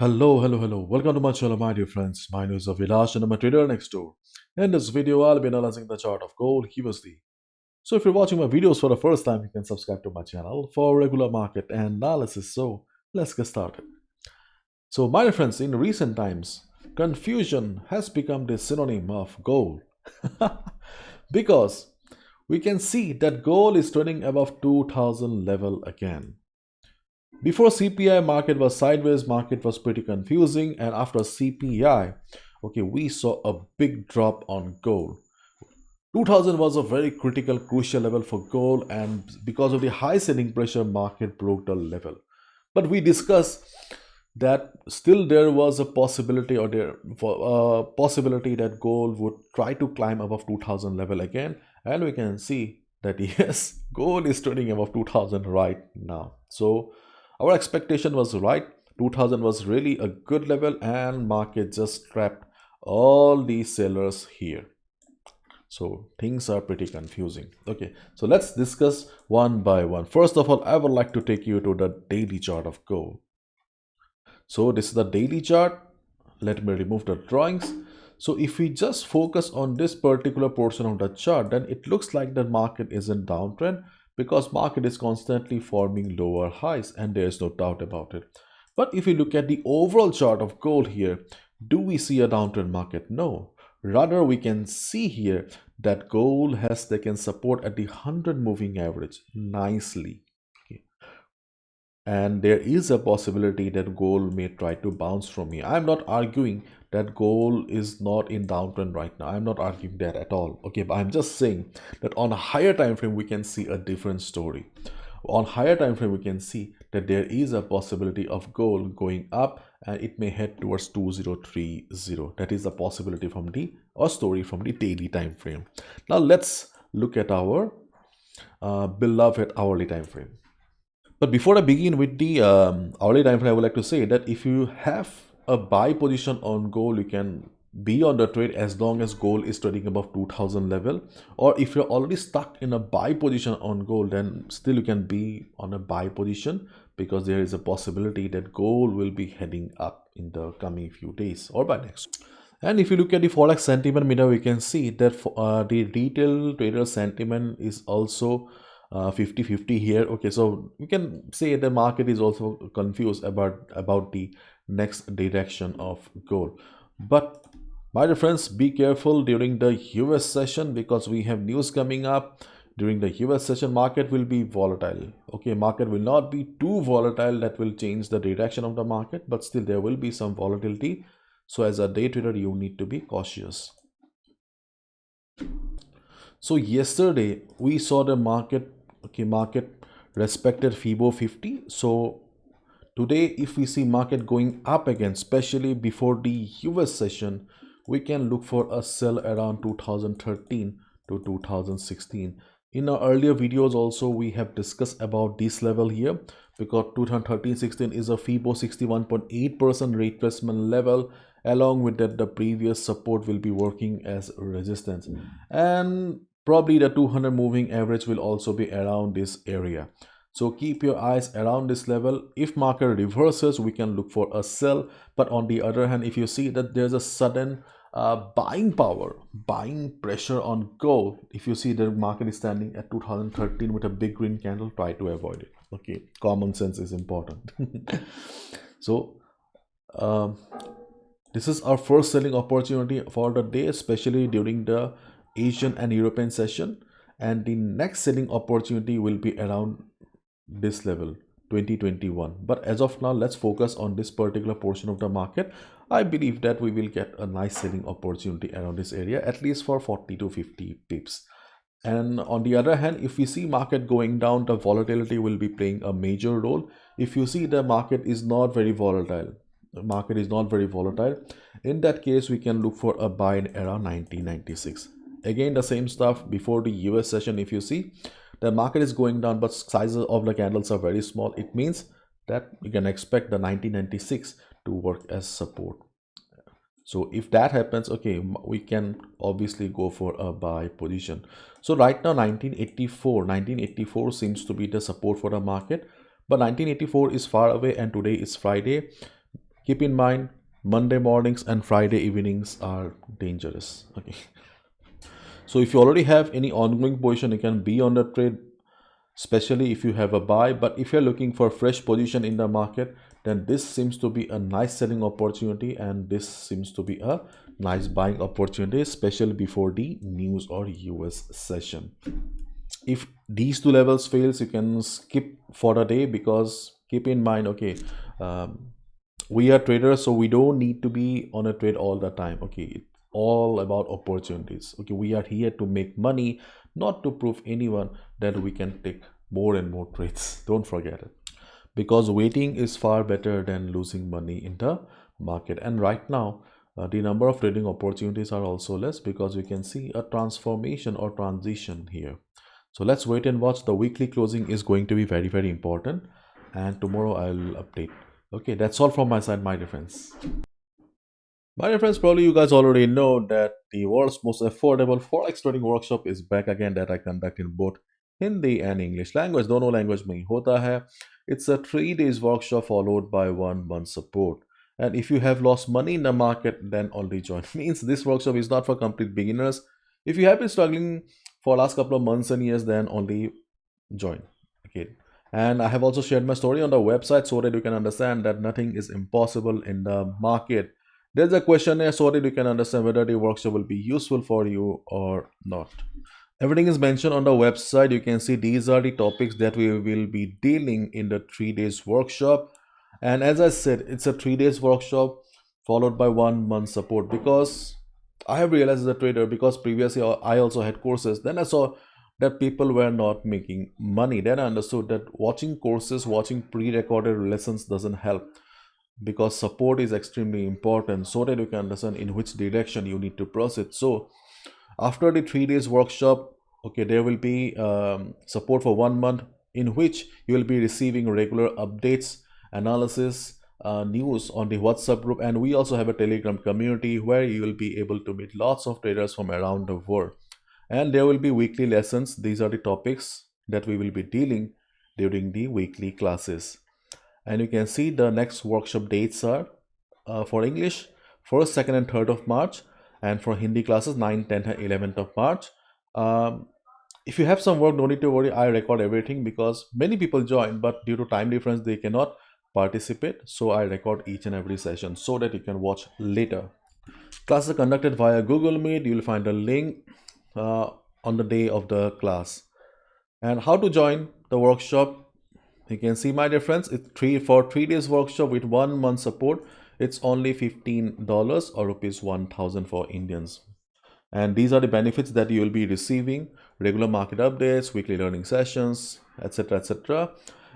Hello. Welcome to my channel, my dear friends. My name is Avilash and I'm a trader next door. In this video, I'll be analyzing the chart of gold USD. So if you're watching my videos for the first time, you can subscribe to my channel for regular market analysis. So let's get started. So my dear friends, in recent times, confusion has become the synonym of gold. Because we can see that gold is turning above 2000 level again. Before CPI, market was sideways, market was pretty confusing, and after CPI, okay, we saw a big drop on gold. 2000 was a very critical, crucial level for gold, and because of the high selling pressure, market broke the level. But we discussed that still there was a possibility possibility that gold would try to climb above 2000 level again, and we can see that yes, gold is turning above 2000 right now. So our expectation was right. 2000 was really a good level, and market just trapped all these sellers here. So things are pretty confusing. Okay, so let's discuss one by one. First of all, I would like to take you to the daily chart of gold. So this is the daily chart. Let me remove the drawings. So if we just focus on this particular portion of the chart, then it looks like the market is in downtrend because market is constantly forming lower highs, and there is no doubt about it. But if we look at the overall chart of gold here, do we see a downtrend market? No. Rather, we can see here that gold has taken support at the 100 moving average nicely. Okay, and there is a possibility that gold may try to bounce from here. I'm not arguing that gold is not in downtrend right now. I'm not arguing that at all. Okay, but I'm just saying that on a higher time frame we can see a different story. On higher time frame we can see that there is a possibility of gold going up and it may head towards 2030. That is a possibility from the or story from the daily time frame. Now let's look at our beloved hourly time frame. But before I begin with the hourly time frame, I would like to say that if you have a buy position on gold, you can be on the trade as long as gold is trading above 2000 level. Or if you're already stuck in a buy position on gold, then still you can be on a buy position because there is a possibility that gold will be heading up in the coming few days or by next. And if you look at the Forex sentiment meter, we can see that the retail trader sentiment is also 50-50 here. Okay, so we can say the market is also confused about the next direction of gold. But my dear friends, be careful during the US session because we have news coming up. During the US session, market will be volatile. Okay, market will not be too volatile that will change the direction of the market, but still there will be some volatility. So as a day trader, you need to be cautious. So yesterday we saw the market, okay, market respected FIBO 50. So today if we see market going up again, especially before the US session, we can look for a sell around 2013 to 2016. In our earlier videos also we have discussed about this level here because 2013-16 is a FIBO 61.8% retracement level. Along with that, the previous support will be working as resistance, and probably the 200 moving average will also be around this area. So keep your eyes around this level. If market reverses, we can look for a sell. But on the other hand, if you see that there's a sudden buying power, buying pressure on gold, if you see the market is standing at 2013 with a big green candle, try to avoid it. Okay, common sense is important. So this is our first selling opportunity for the day, especially during the Asian and European session. And the next selling opportunity will be around this level, 2021. But as of now, let's focus on this particular portion of the market. I believe that we will get a nice selling opportunity around this area, at least for 40 to 50 pips. And on the other hand, if we see market going down, the volatility will be playing a major role. If you see the market is not very volatile, in that case we can look for a buy in around 1996. Again, the same stuff before the US session. If you see the market is going down but sizes of the candles are very small, it means that you can expect the 1996 to work as support. So if that happens, okay, we can obviously go for a buy position. So right now 1984 seems to be the support for the market, but 1984 is far away and today is Friday. Keep in mind, Monday mornings and Friday evenings are dangerous. Okay. So if you already have any ongoing position, you can be on the trade, especially if you have a buy. But if you're looking for fresh position in the market, then this seems to be a nice selling opportunity, and this seems to be a nice buying opportunity, especially before the news or US session. If these two levels fails, you can skip for a day, because keep in mind, okay, um, we are traders, so we don't need to be on a trade all the time. Okay, it's all about opportunities. Okay, we are here to make money, not to prove anyone that we can take more and more trades. Don't forget it, because waiting is far better than losing money in the market. And right now, the number of trading opportunities are also less, because we can see a transformation or transition here. So let's wait and watch. The weekly closing is going to be very, very important, and tomorrow I'll update. Okay, that's all from my side, my dear friends. My dear friends, probably you guys already know that the world's most affordable Forex trading workshop is back again, that I conduct in both Hindi and English language. दोनों language में ही होता है. It's a 3 days workshop followed by 1 month support. And if you have lost money in the market, then only join. Means this workshop is not for complete beginners. If you have been struggling for last couple of months and years, then only join. Okay. And I have also shared my story on the website, so that you can understand that nothing is impossible in the market. There's a questionnaire, so that you can understand whether the workshop will be useful for you or not. Everything is mentioned on the website. You can see these are the topics that we will be dealing in the 3 days workshop. And as I said, it's a 3 days workshop followed by 1 month support, because I have realized as a trader, because previously I also had courses, then I saw that people were not making money. Then I understood that watching courses, watching pre-recorded lessons doesn't help, because support is extremely important, so that you can understand in which direction you need to proceed. So after the 3 days workshop, okay, there will be support for 1 month, in which you will be receiving regular updates, analysis, news on the WhatsApp group. And we also have a Telegram community where you will be able to meet lots of traders from around the world. And there will be weekly lessons. These are the topics that we will be dealing during the weekly classes. And you can see the next workshop dates are for English 1st, 2nd and 3rd of March, and for Hindi classes 9th, 10th and 11th of March. If you have some work, no need to worry, I record everything, because many people join, but due to time difference they cannot participate. So I record each and every session, so that you can watch later. Classes are conducted via Google Meet. You will find a link on the day of the class. And how to join the workshop, you can see, my dear friends, it's for 3 days workshop with 1 month support. It's only $15 or rupees 1000 for Indians. And these are the benefits that you will be receiving: regular market updates, weekly learning sessions, etc., etc.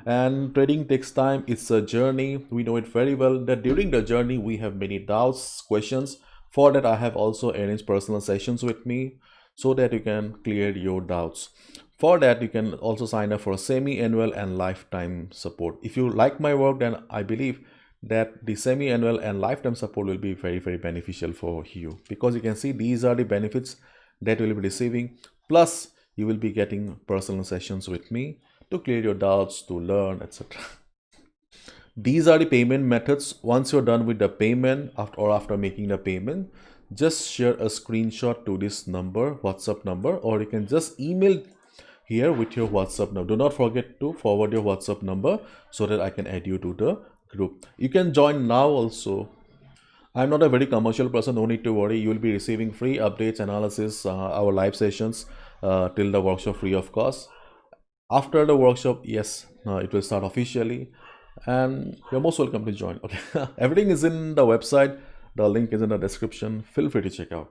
And trading takes time. It's a journey. We know it very well that during the journey we have many doubts, questions. For that, I have also arranged personal sessions with me, so that you can clear your doubts. For that, you can also sign up for a semi-annual and lifetime support. If you like my work, then I believe that the semi-annual and lifetime support will be very, very beneficial for you, because you can see these are the benefits that you will be receiving. Plus, you will be getting personal sessions with me to clear your doubts, to learn, etc. These are the payment methods. Once you're done with the payment, after making the payment, just share a screenshot to this number, WhatsApp number, or you can just email here with your WhatsApp number. Do not forget to forward your WhatsApp number, so that I can add you to the group. You can join now also. I'm not a very commercial person, no need to worry. You will be receiving free updates, analysis, our live sessions till the workshop, free of cost. After the workshop, yes, it will start officially, and you're most welcome to join. Okay. Everything is in the website. The link is in the description. Feel free to check out.